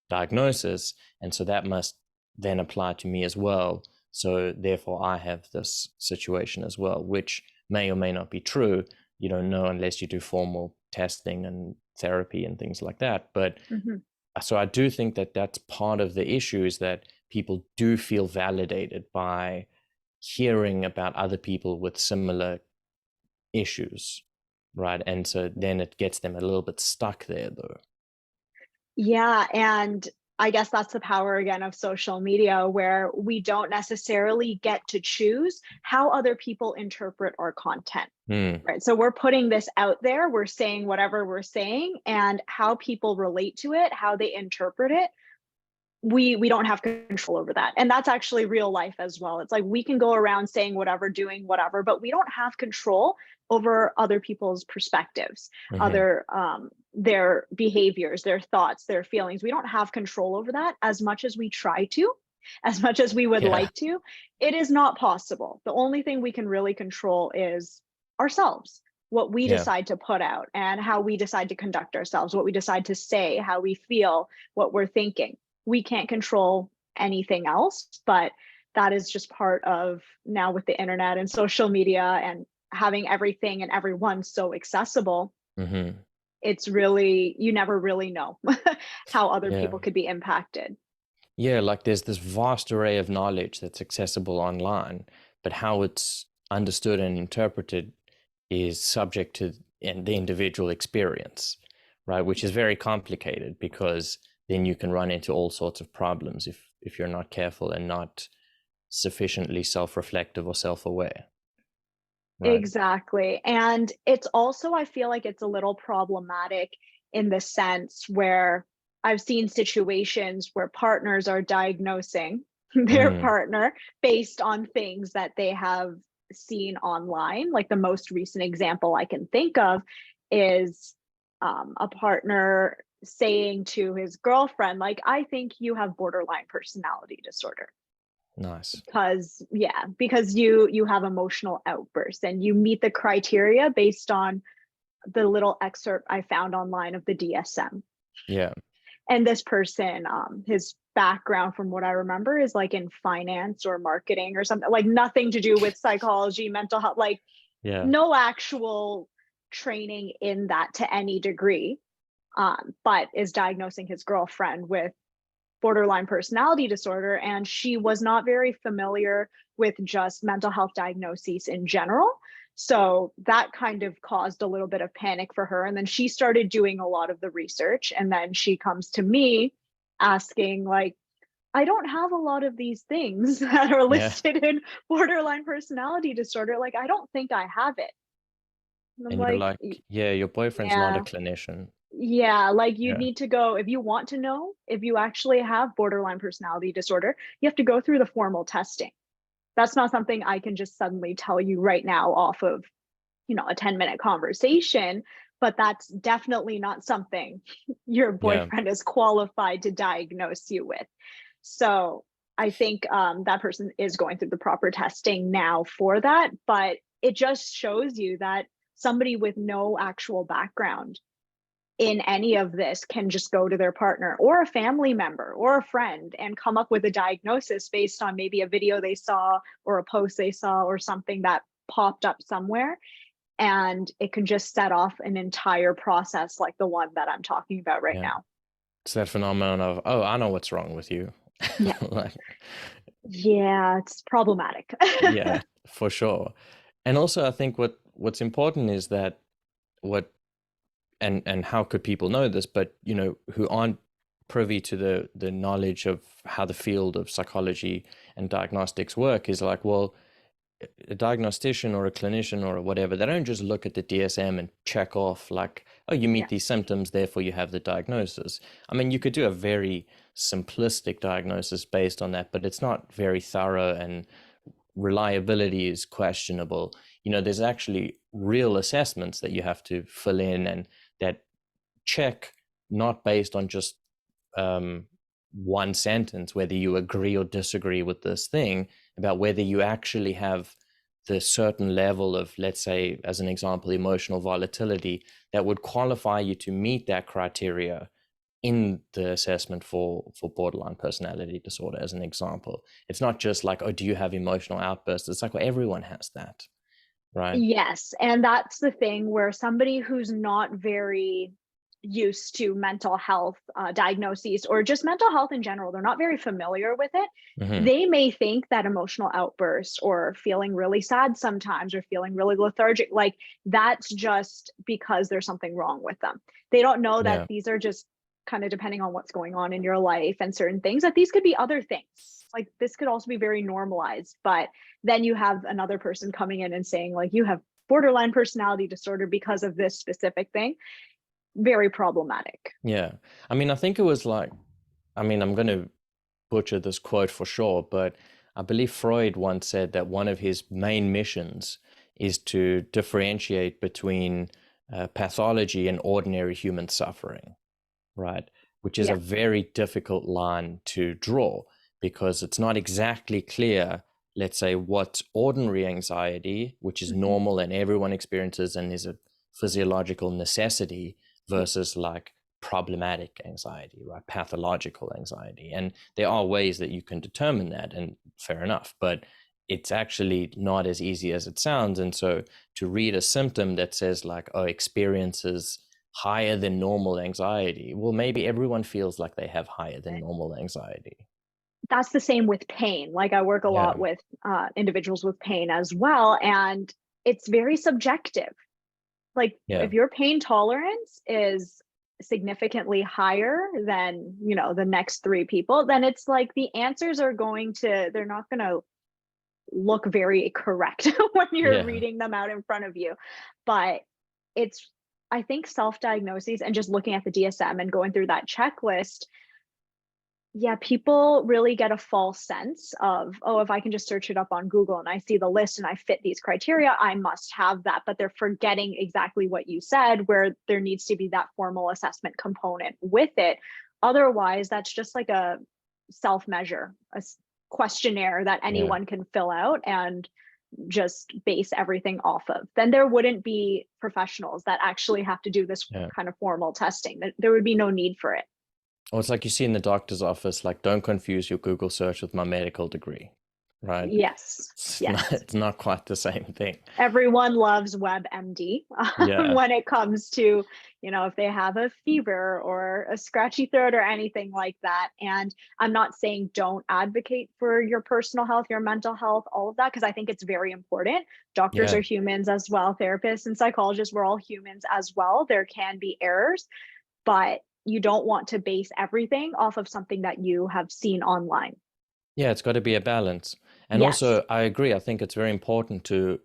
Speaker 1: diagnosis, and so that must then apply to me as well. So therefore I have this situation as well, which may or may not be true. You don't know unless you do formal testing and therapy and things like that. But
Speaker 2: Hmm.
Speaker 1: so I do think that that's part of the issue, is that people do feel validated by hearing about other people with similar issues, right? And so then it gets them a little bit stuck there, though.
Speaker 2: Yeah. And I guess that's the power again of social media, where we don't necessarily get to choose how other people interpret our content.
Speaker 1: Mm,
Speaker 2: Right. So we're putting this out there, we're saying whatever we're saying, and how people relate to it, how they interpret it, we don't have control over that. And that's actually real life as well. It's like we can go around saying whatever, doing whatever, but we don't have control over other people's perspectives,
Speaker 1: hmm.
Speaker 2: other their behaviors, their thoughts, their feelings. We don't have control over that as much as we try to, as much as we would
Speaker 1: Yeah,
Speaker 2: like to. It is not possible. The only thing we can really control is ourselves, what we
Speaker 1: yeah,
Speaker 2: decide to put out and how we decide to conduct ourselves, what we decide to say, how we feel, what we're thinking. We can't control anything else, but that is just part of now with the internet and social media and having everything and everyone so accessible.
Speaker 1: hmm,
Speaker 2: It's really, you never really know how other
Speaker 1: yeah.
Speaker 2: people could be impacted.
Speaker 1: Yeah, like there's this vast array of knowledge that's accessible online, but how it's understood and interpreted is subject to the individual experience, right? Which is very complicated because then you can run into all sorts of problems if you're not careful and not sufficiently self-reflective or self-aware, right?
Speaker 2: Exactly. And it's also, I feel like it's a little problematic in the sense where I've seen situations where partners are diagnosing their
Speaker 1: Mm,
Speaker 2: partner based on things that they have seen online. Like the most recent example I can think of is a partner saying to his girlfriend, like, I think you have borderline personality disorder
Speaker 1: nice.
Speaker 2: because yeah, because you have emotional outbursts and you meet the criteria based on the little excerpt I found online of the DSM.
Speaker 1: Yeah,
Speaker 2: And this person, his background from what I remember is like in finance or marketing or something, like nothing to do with psychology, mental health, like
Speaker 1: yeah,
Speaker 2: no actual training in that to any degree, but is diagnosing his girlfriend with borderline personality disorder. And she was not very familiar with just mental health diagnoses in general. So that kind of caused a little bit of panic for her. And then she started doing a lot of the research. And then she comes to me asking, like, I don't have a lot of these things that are
Speaker 1: yeah.
Speaker 2: listed in borderline personality disorder. Like, I don't think I have it. And I'm
Speaker 1: And you're
Speaker 2: like,
Speaker 1: like, yeah, your boyfriend's not a
Speaker 2: yeah.
Speaker 1: clinician.
Speaker 2: Yeah, like you
Speaker 1: Yeah,
Speaker 2: need to go if you want to know if you actually have borderline personality disorder, you have to go through the formal testing. That's not something I can just suddenly tell you right now off of, a 10-minute conversation, but that's definitely not something your
Speaker 1: yeah,
Speaker 2: boyfriend is qualified to diagnose you with. So I think that person is going through the proper testing now for that, but it just shows you that somebody with no actual background in any of this can just go to their partner or a family member or a friend and come up with a diagnosis based on maybe a video they saw or a post they saw or something that popped up somewhere. And it can just set off an entire process like the one that I'm talking about right
Speaker 1: yeah.
Speaker 2: now.
Speaker 1: It's that phenomenon of, oh, I know what's wrong with you.
Speaker 2: Yeah.
Speaker 1: Like,
Speaker 2: Yeah, it's problematic.
Speaker 1: yeah, for sure. And also, I think what's important is that what and how could people know this, but who aren't privy to the knowledge of how the field of psychology and diagnostics work is like, well, a diagnostician or a clinician or whatever, they don't just look at the DSM and check off like, oh, you meet
Speaker 2: Yeah.
Speaker 1: these symptoms, therefore you have the diagnosis. I mean, you could do a very simplistic diagnosis based on that, but it's not very thorough and reliability is questionable. There's actually real assessments that you have to fill in and that check not based on just one sentence, whether you agree or disagree with this thing, about whether you actually have the certain level of, let's say, as an example, emotional volatility that would qualify you to meet that criteria in the assessment for borderline personality disorder, as an example. It's not just like, oh, do you have emotional outbursts? It's like, well, everyone has that, right?
Speaker 2: Yes, and that's the thing where somebody who's not very used to mental health diagnoses or just mental health in general, they're not very familiar with it.
Speaker 1: Hmm.
Speaker 2: They may think that emotional outbursts or feeling really sad sometimes or feeling really lethargic, like that's just because there's something wrong with them. They don't know that
Speaker 1: Yeah.
Speaker 2: these are just kind of depending on what's going on in your life and certain things, that these could be other things. Like this could also be very normalized, but then you have another person coming in and saying like, you have borderline personality disorder because of this specific thing. Very problematic.
Speaker 1: Yeah. I mean, I think it was like, I mean, I'm going to butcher this quote for sure, but I believe Freud once said that one of his main missions is to differentiate between pathology and ordinary human suffering, right? Which is a
Speaker 2: Yeah.
Speaker 1: very difficult line to draw because it's not exactly clear, let's say, what's ordinary anxiety, which is
Speaker 2: Mhm.
Speaker 1: normal and everyone experiences and is a physiological necessity,
Speaker 2: Yeah.
Speaker 1: versus like problematic anxiety, right? Pathological anxiety. And there are ways that you can determine that, and fair enough, but it's actually not as easy as it sounds. And so to read a symptom that says like, oh, experiences higher than normal anxiety, well, maybe everyone feels like they have higher than normal anxiety.
Speaker 2: That's the same with pain. Like I work a
Speaker 1: Yeah.
Speaker 2: lot with individuals with pain as well, and it's very subjective. Like
Speaker 1: Yeah.
Speaker 2: if your pain tolerance is significantly higher than, the next three people, then it's like the answers are they're not going to look very correct when you're
Speaker 1: Yeah.
Speaker 2: reading them out in front of you. But it's, I think self-diagnoses and just looking at the DSM and going through that checklist, yeah, people really get a false sense of, oh, if I can just search it up on Google and I see the list and I fit these criteria, I must have that. But they're forgetting exactly what you said, where there needs to be that formal assessment component with it. Otherwise, that's just like a self measure, questionnaire that
Speaker 1: Yeah.
Speaker 2: anyone can fill out and just base everything off of. Then there wouldn't be professionals that actually have to do this
Speaker 1: Yeah.
Speaker 2: kind of formal testing. There would be no need for it.
Speaker 1: Or it's like you see in the doctor's office, like, don't confuse your Google search with my medical degree, right?
Speaker 2: Yes. Yes.
Speaker 1: It's not quite the same thing.
Speaker 2: Everyone loves WebMD
Speaker 1: Yeah.
Speaker 2: when it comes to, if they have a fever or a scratchy throat or anything like that. And I'm not saying don't advocate for your personal health, your mental health, all of that, because I think it's very important. Doctors
Speaker 1: Yeah.
Speaker 2: are humans as well. Therapists and psychologists, we're all humans as well. There can be errors, but you don't want to base everything off of something that you have seen online.
Speaker 1: Yeah, it's got to be a balance. And
Speaker 2: Yes.
Speaker 1: also, I agree. I think it's very important to,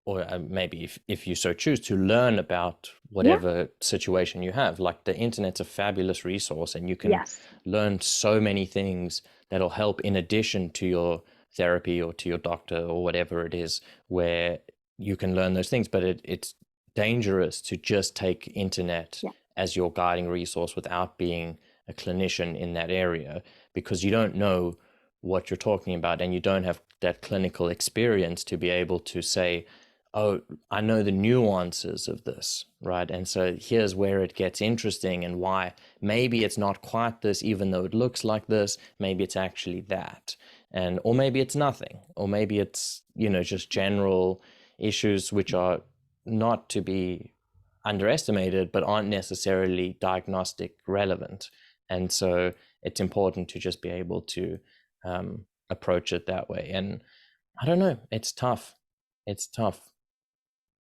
Speaker 1: or maybe if you so choose, to learn about
Speaker 2: Yeah.
Speaker 1: whatever situation you have. Like the internet's a fabulous resource, and you can
Speaker 2: Yes.
Speaker 1: learn so many things that'll help in addition to your therapy or to your doctor or whatever it is, where you can learn those things. But it's dangerous to just take internet
Speaker 2: Yeah.
Speaker 1: as your guiding resource without being a clinician in that area, because you don't know what you're talking about and you don't have that clinical experience to be able to say, oh, I know the nuances of this, right? And so here's where it gets interesting and why maybe it's not quite this, even though it looks like this, maybe it's actually that. And, or maybe it's nothing, or maybe it's, just general issues which are not to be underestimated, but aren't necessarily diagnostic relevant. And so it's important to just be able to approach it that way. And I don't know, it's tough. It's tough.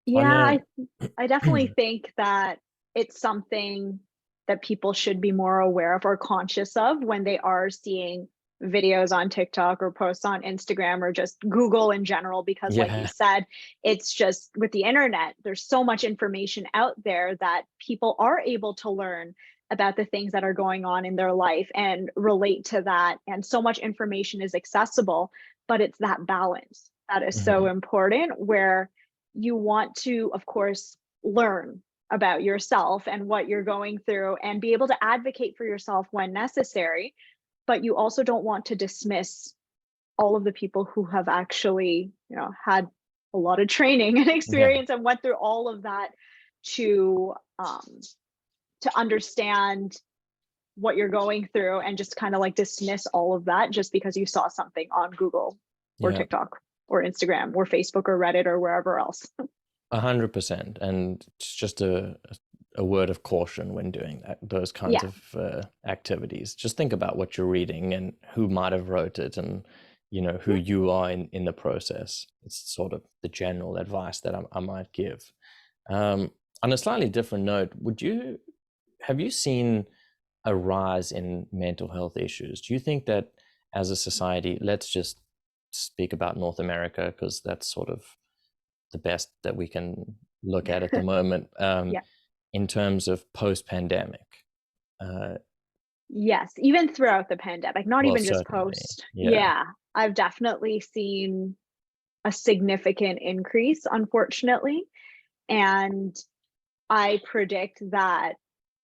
Speaker 1: On
Speaker 2: Yeah,
Speaker 1: a
Speaker 2: I definitely think that it's something that people should be more aware of or conscious of when they are seeing videos on TikTok or posts on Instagram or just Google in general, because like you
Speaker 1: yeah,
Speaker 2: said, it's just with the internet, there's so much information out there that people are able to learn about the things that are going on in their life and relate to that. And so much information is accessible, but it's that balance that is so
Speaker 1: mhm,
Speaker 2: important, where you want to, of course, learn about yourself and what you're going through and be able to advocate for yourself when necessary. But you also don't want to dismiss all of the people who have actually, had a lot of training and
Speaker 1: yeah,
Speaker 2: experience and went through all of that to understand what you're going through, and just kind of like dismiss all of that just because you saw something on Google or
Speaker 1: yeah,
Speaker 2: TikTok or Instagram or Facebook or Reddit or wherever else.
Speaker 1: 100%. And it's just a word of caution when doing those kinds
Speaker 2: Yeah.
Speaker 1: of activities. Just think about what you're reading and who might have wrote it, and who
Speaker 2: Yeah.
Speaker 1: you are in the process. It's sort of the general advice that I might give. On a slightly different note, have you seen a rise in mental health issues. Do you think that as a society, let's just speak about North America because that's sort of the best that we can look at the moment,
Speaker 2: Yeah.
Speaker 1: in terms of post-pandemic? Uh,
Speaker 2: Yes, even throughout the pandemic, not
Speaker 1: well,
Speaker 2: even just
Speaker 1: certainly,
Speaker 2: post.
Speaker 1: yeah.
Speaker 2: Yeah, I've definitely seen a significant increase, unfortunately. And I predict that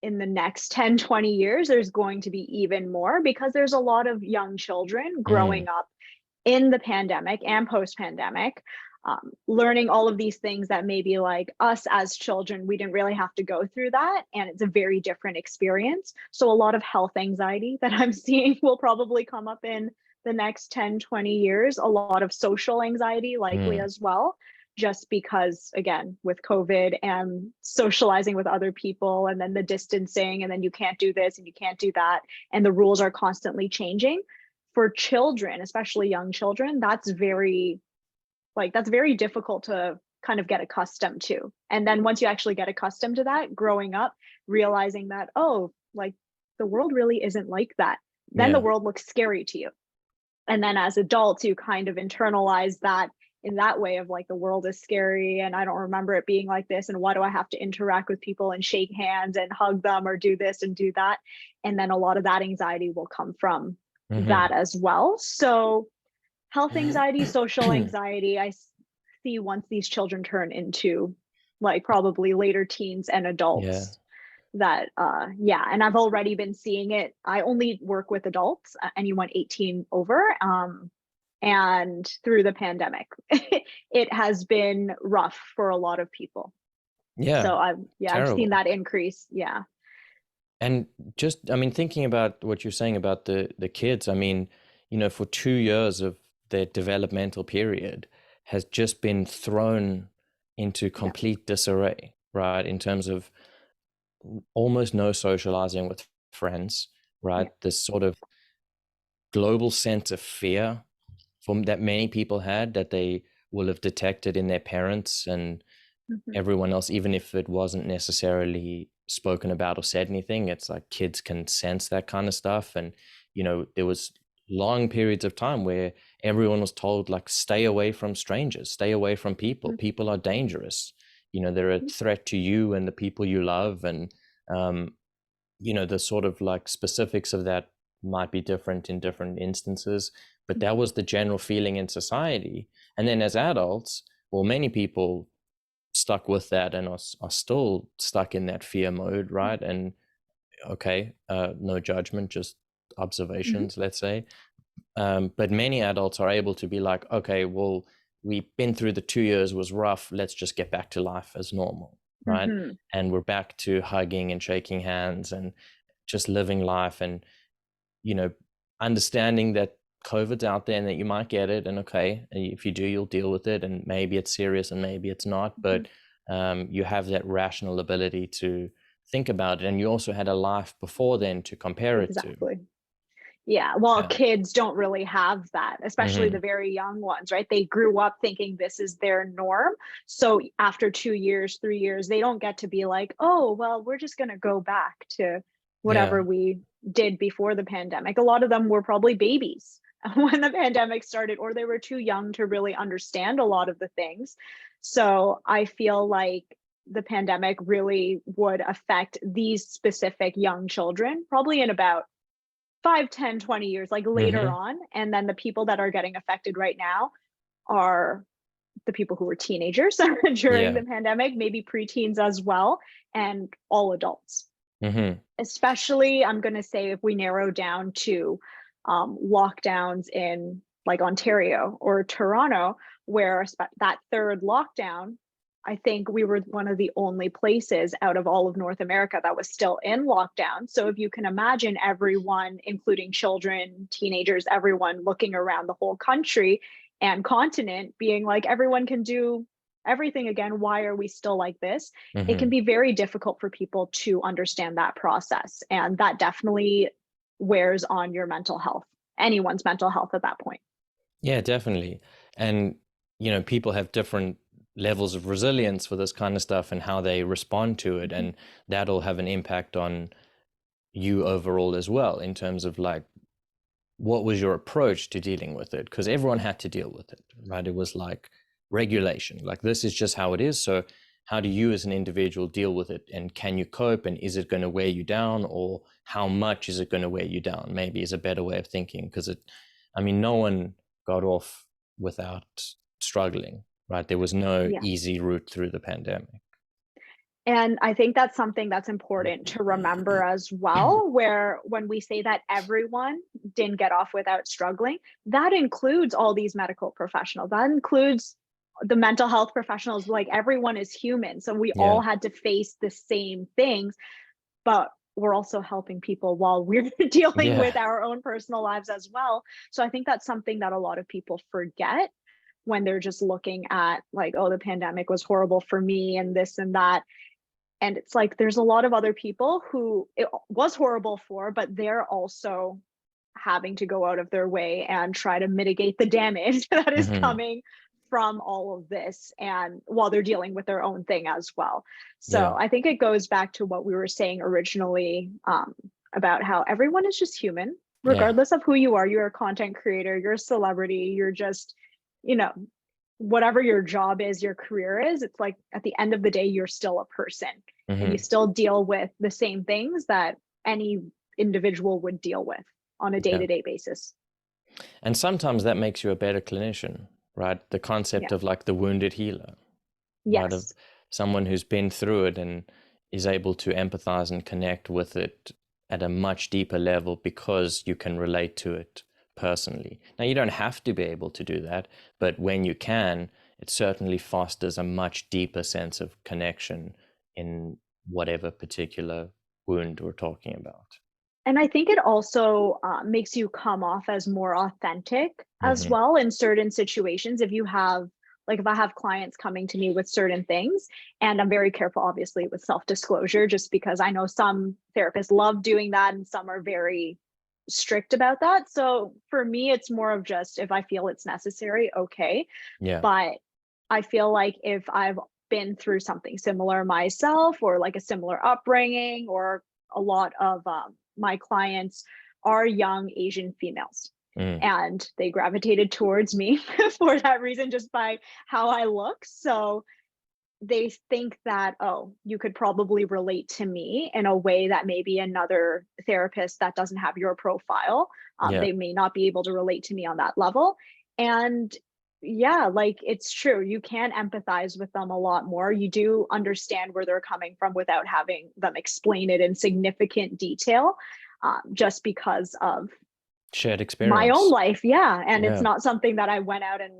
Speaker 2: in the next 10, 20 years, there's going to be even more because there's a lot of young children
Speaker 1: Mm,
Speaker 2: growing up in the pandemic and post pandemic, learning all of these things that maybe like us as children, we didn't really have to go through that. And it's a very different experience. So a lot of health anxiety that I'm seeing will probably come up in the next 10, 20 years, a lot of social anxiety likely
Speaker 1: mm,
Speaker 2: as well. Just because, again, with COVID and socializing with other people, and then the distancing, and then you can't do this and you can't do that, and the rules are constantly changing for children, especially young children, that's very difficult to kind of get accustomed to. And then once you actually get accustomed to that, growing up, realizing that, oh, like the world really isn't like that, then the
Speaker 1: yeah.
Speaker 2: world looks scary to you. And then as adults, you kind of internalize that in that way of like the world is scary and I don't remember it being like this. And why do I have to interact with people and shake hands and hug them or do this and do that? And then a lot of that anxiety will come from that
Speaker 1: Hmm.
Speaker 2: as well. So health anxiety, social anxiety, I see once these children turn into like probably later teens and
Speaker 1: Yeah.
Speaker 2: adults that yeah, and I've already been seeing it. I only work with adults, anyone 18 over, and through the pandemic it has been rough for a lot of people.
Speaker 1: Yeah.
Speaker 2: So I've seen
Speaker 1: Terrible.
Speaker 2: that increase. Yeah.
Speaker 1: And just, I mean, thinking about what you're saying about the kids, I mean, for 2 years of their developmental period has just been thrown into
Speaker 2: Yeah.
Speaker 1: complete disarray, right? In terms of almost no socializing with friends, right?
Speaker 2: Yeah.
Speaker 1: This sort of global sense of fear from that many people had that they will have detected in their parents and
Speaker 2: Hmm.
Speaker 1: everyone else, even if it wasn't necessarily spoken about or said anything. It's like kids can sense that kind of stuff. And, there was long periods of time where everyone was told, like, stay away from strangers, stay away from people.
Speaker 2: Hmm.
Speaker 1: People are dangerous. They're a threat to you and the people you love. And, um, the sort of like specifics of that might be different in different instances, but that was the general feeling in society. And then as adults, well, many people stuck with that and are still stuck in that fear mode, right? And okay, no judgment, just
Speaker 2: Hmm.
Speaker 1: observations, let's say. But many adults are able to be like, okay, well, we've been through the 2 years was rough. Let's just get back to life as normal, right?
Speaker 2: Hmm.
Speaker 1: And we're back to hugging and shaking hands and just living life and, you know, understanding that COVID's out there and that you might get it. And okay, if you do, you'll deal with it. And maybe it's serious and maybe it's not.
Speaker 2: Hmm.
Speaker 1: But you have that rational ability to think about it. And you also had a life before then to compare it to.
Speaker 2: Exactly. Yeah, well,
Speaker 1: Yeah.
Speaker 2: kids don't really have that, especially the
Speaker 1: Hmm.
Speaker 2: very young ones, right? They grew up thinking this is their norm. So after 2 years, 3 years, they don't get to be like, oh, well, we're just going to go back to
Speaker 1: Yeah.
Speaker 2: whatever we did before the pandemic. A lot of them were probably babies when the pandemic started, or they were too young to really understand a lot of the things. So I feel like the pandemic really would affect these specific young children, probably in about 5, 10, 20 years, like later
Speaker 1: Hmm.
Speaker 2: on. And then the people that are getting affected right now are the people who were teenagers during
Speaker 1: Yeah.
Speaker 2: the pandemic, maybe preteens as well, and all adults.
Speaker 1: Hmm.
Speaker 2: Especially, I'm going to say, if we narrow down to lockdowns in like Ontario or Toronto, where that third lockdown, I think we were one of the only places out of all of North America that was still in lockdown. So if you can imagine everyone, including children, teenagers, everyone looking around the whole country and continent, being like, everyone can do everything again. Why are we still like this? It can
Speaker 1: Hmm.
Speaker 2: be very difficult for people to understand that process. And that definitely wears on your mental health, anyone's mental health at that point.
Speaker 1: Yeah, definitely. And, people have different levels of resilience for this kind of stuff and how they respond to it.
Speaker 2: Mhm.
Speaker 1: And that'll have an impact on you overall as well, in terms of like, what was your approach to dealing with it? Because everyone had to deal with it, right? It was like regulation, like this is just how it is. So how do you as an individual deal with it? And can you cope? And is it going to wear you down? Or how much is it going to wear you down? Maybe is a better way of thinking. Because I mean, no one got off without struggling, right? There was no
Speaker 2: Yeah.
Speaker 1: easy route through the pandemic.
Speaker 2: And I think that's something that's important to remember as well, where when we say that everyone didn't get off without struggling, that includes all these medical professionals. That includes the mental health professionals. Like, everyone is human. So we all
Speaker 1: Yeah,
Speaker 2: had to face the same things, but we're also helping people while we're dealing
Speaker 1: yeah,
Speaker 2: with our own personal lives as well. So I think that's something that a lot of people forget when they're just looking at, like, oh, the pandemic was horrible for me and this and that. And it's like, there's a lot of other people who it was horrible for, but they're also having to go out of their way and try to mitigate the damage that is
Speaker 1: hmm,
Speaker 2: coming from all of this, and while they're dealing with their own thing as well.
Speaker 1: yeah,
Speaker 2: So I think it goes back to what we were saying originally, about how everyone is just human,
Speaker 1: yeah,
Speaker 2: regardless of who you are. You're a content creator, you're a celebrity, you're just, you know, whatever your job is, your career is, it's like at the end of the day, you're still a person, and you
Speaker 1: hmm,
Speaker 2: still deal with the same things that any individual would deal with on a
Speaker 1: yeah.
Speaker 2: day-to-day basis.
Speaker 1: And sometimes that makes you a better clinician, right? The concept
Speaker 2: Yeah.
Speaker 1: of like the wounded healer, right? Of
Speaker 2: Yes.
Speaker 1: someone who's been through it and is able to empathize and connect with it at a much deeper level because you can relate to it personally. Now, you don't have to be able to do that, but when you can, it certainly fosters a much deeper sense of connection in whatever particular wound we're talking about.
Speaker 2: And I think it also makes you come off as more authentic as
Speaker 1: Hmm.
Speaker 2: well in certain situations. If you have, like, if I have clients coming to me with certain things, and I'm very careful, obviously, with self disclosure, just because I know some therapists love doing that and some are very strict about that. So for me, it's more of just, if I feel it's necessary, okay.
Speaker 1: Yeah,
Speaker 2: But I feel like if I've been through something similar myself, or like a similar upbringing, or a lot of my clients are young Asian females,
Speaker 1: mm,
Speaker 2: and they gravitated towards me for that reason, just by how I look. So they think that, oh, you could probably relate to me in a way that maybe another therapist that doesn't have your profile,
Speaker 1: yeah,
Speaker 2: they may not be able to relate to me on that level. And yeah, like, it's true. You can empathize with them a lot more. You do understand where they're coming from without having them explain it in significant detail, just because of
Speaker 1: shared
Speaker 2: my own
Speaker 1: experience.
Speaker 2: life. Yeah. And it's
Speaker 1: Yeah,
Speaker 2: not something that I went out and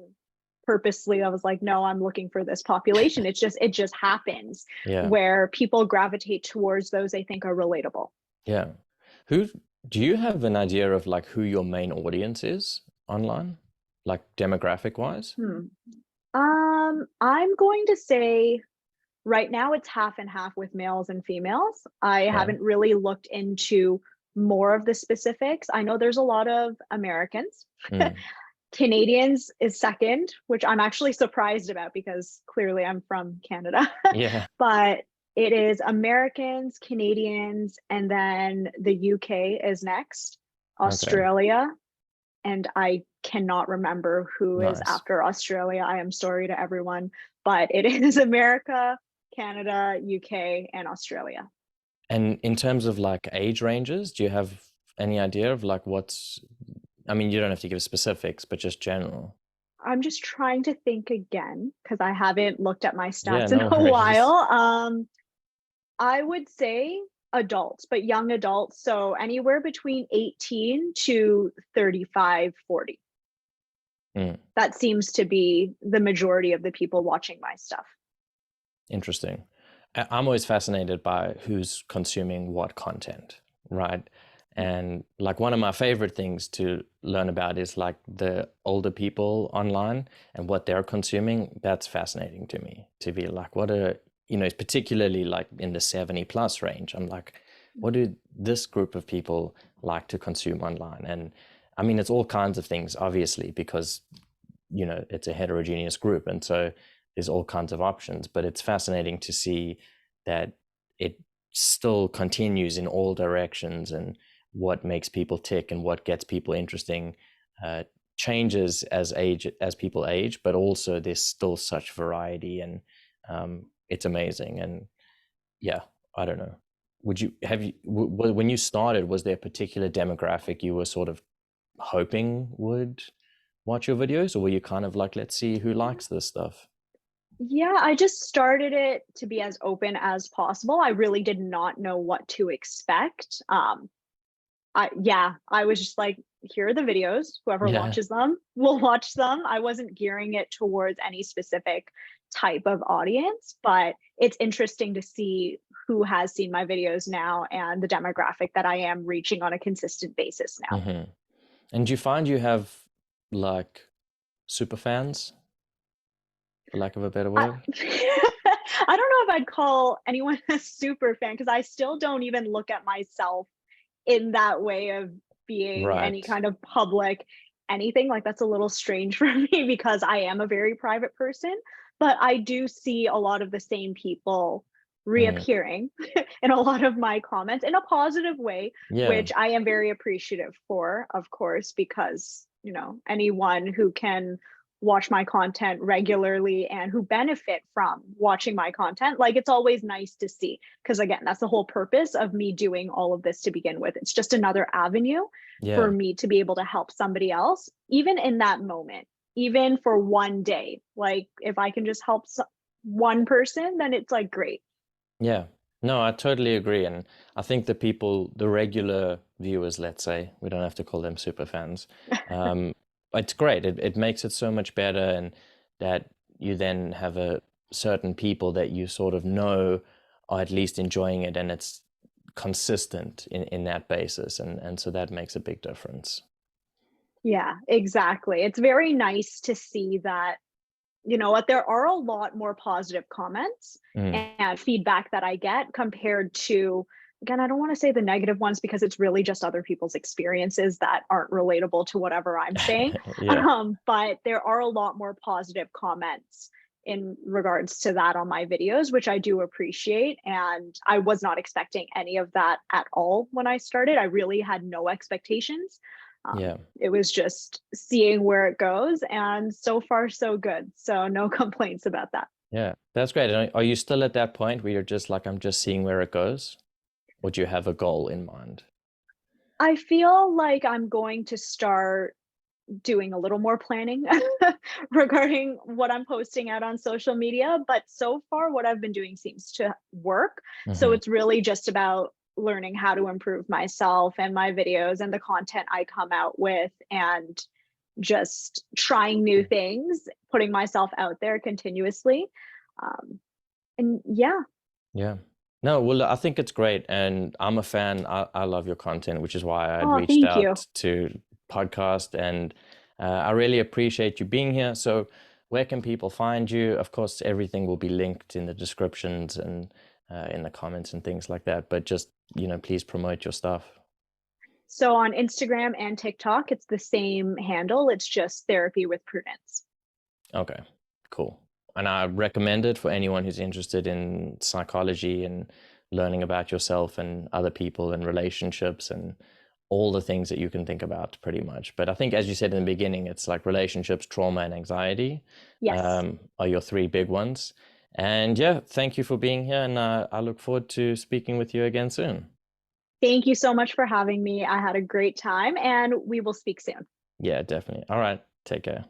Speaker 2: purposely, I was like, no, I'm looking for this population. It just happens
Speaker 1: yeah,
Speaker 2: where people gravitate towards those they think are relatable.
Speaker 1: yeah. Who do you have an idea of like who your main audience is online, like demographic wise?
Speaker 2: Hmm. I'm going to say right now it's half and half with males and females. I
Speaker 1: Okay.
Speaker 2: haven't really looked into more of the specifics. I know there's a lot of Americans.
Speaker 1: Mm,
Speaker 2: Canadians is second, which I'm actually surprised about because clearly I'm from Canada.
Speaker 1: yeah.
Speaker 2: But it is Americans, Canadians, and then the UK is next,
Speaker 1: Okay.
Speaker 2: Australia, and I cannot remember who is
Speaker 1: Nice.
Speaker 2: after Australia. I am sorry to everyone, but it is America, Canada, UK, and Australia.
Speaker 1: And in terms of like age ranges, do you have any idea of like what's, I mean, you don't have to give specifics, but just general.
Speaker 2: I'm just trying to think again because I haven't looked at my
Speaker 1: Yeah,
Speaker 2: stats in
Speaker 1: no
Speaker 2: a
Speaker 1: worries.
Speaker 2: while. I would say adults, but young adults. So anywhere between 18 to 35, 40.
Speaker 1: Mm,
Speaker 2: That seems to be the majority of the people watching my stuff.
Speaker 1: interesting. I'm always fascinated by who's consuming what content, right? And like one of my favorite things to learn about is like the older people online and what they're consuming. That's fascinating to me to be like, what are, particularly like in the 70 plus range. I'm like, what do this group of people like to consume online? And I mean, it's all kinds of things, obviously, because, it's a heterogeneous group. And so there's all kinds of options, but it's fascinating to see that it still continues in all directions, and what makes people tick and what gets people interesting changes as people age, but also there's still such variety, and it's amazing. And yeah, I don't know. When you started, was there a particular demographic you were sort of hoping would watch your videos, or were you kind of like, let's see who likes this stuff?
Speaker 2: Yeah, I just started it to be as open as possible. I really did not know what to expect. I was just like, here are the videos. Whoever
Speaker 1: Yeah.
Speaker 2: watches them will watch them. I wasn't gearing it towards any specific type of audience, but it's interesting to see who has seen my videos now and the demographic that I am reaching on a consistent basis now.
Speaker 1: Hmm. And do you find you have like super fans, for lack of a better
Speaker 2: I,
Speaker 1: word?
Speaker 2: I don't know if I'd call anyone a super fan because I still don't even look at myself in that way of being any
Speaker 1: Right.
Speaker 2: kind of public anything. Like that's a little strange for me because I am a very private person, but I do see a lot of the same people
Speaker 1: Mm.
Speaker 2: reappearing in a lot of my comments in a positive way,
Speaker 1: Yeah.
Speaker 2: which I am very appreciative for, of course, because, anyone who can watch my content regularly and who benefit from watching my content, like it's always nice to see. Because again, that's the whole purpose of me doing all of this to begin with. It's just another avenue for
Speaker 1: Yeah.
Speaker 2: me to be able to help somebody else, even in that moment, even for one day. Like if I can just help one person, then it's like great.
Speaker 1: Yeah. No, I totally agree. And I think the people, the regular viewers, let's say, we don't have to call them super fans. Um, it's great. It makes it so much better, and that you then have a certain people that you sort of know are at least enjoying it, and it's consistent in that basis. And so that makes a big difference.
Speaker 2: Yeah, exactly. It's very nice to see that, what, there are a lot more positive comments
Speaker 1: Mm.
Speaker 2: and feedback that I get compared to, again, I don't want to say the negative ones because it's really just other people's experiences that aren't relatable to whatever I'm saying.
Speaker 1: Yeah.
Speaker 2: But there are a lot more positive comments in regards to that on my videos, which I do appreciate. And I was not expecting any of that at all when I started. I really had no expectations.
Speaker 1: Yeah.
Speaker 2: It was just seeing where it goes, and so far so good. So no complaints about that.
Speaker 1: Yeah. That's great. And are you still at that point where you're just like, I'm just seeing where it goes? Or do you have a goal in mind?
Speaker 2: I feel like I'm going to start doing a little more planning regarding what I'm posting out on social media, but so far what I've been doing seems to work. So
Speaker 1: Hmm.
Speaker 2: it's really just about learning how to improve myself and my videos and the content I come out with, and just trying new things, putting myself out there continuously. Um, and yeah.
Speaker 1: Yeah. No, well, I think it's great. And I'm a fan. I love your content, which is why I'd
Speaker 2: Oh,
Speaker 1: reached
Speaker 2: thank you.
Speaker 1: out to podcast. And I really appreciate you being here. So, where can people find you? Of course, everything will be linked in the descriptions and in the comments and things like that. But just, please promote your stuff.
Speaker 2: So on Instagram and TikTok, it's the same handle. It's just Therapy with Prudence.
Speaker 1: Okay, cool. And I recommend it for anyone who's interested in psychology and learning about yourself and other people and relationships and all the things that you can think about, pretty much. But I think, as you said in the beginning, it's like relationships, trauma, and anxiety
Speaker 2: Yes.
Speaker 1: are your three big ones. And yeah, thank you for being here. And I look forward to speaking with you again soon.
Speaker 2: Thank you so much for having me. I had a great time and we will speak soon.
Speaker 1: Yeah, definitely. All right. Take care.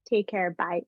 Speaker 2: Take care. Bye.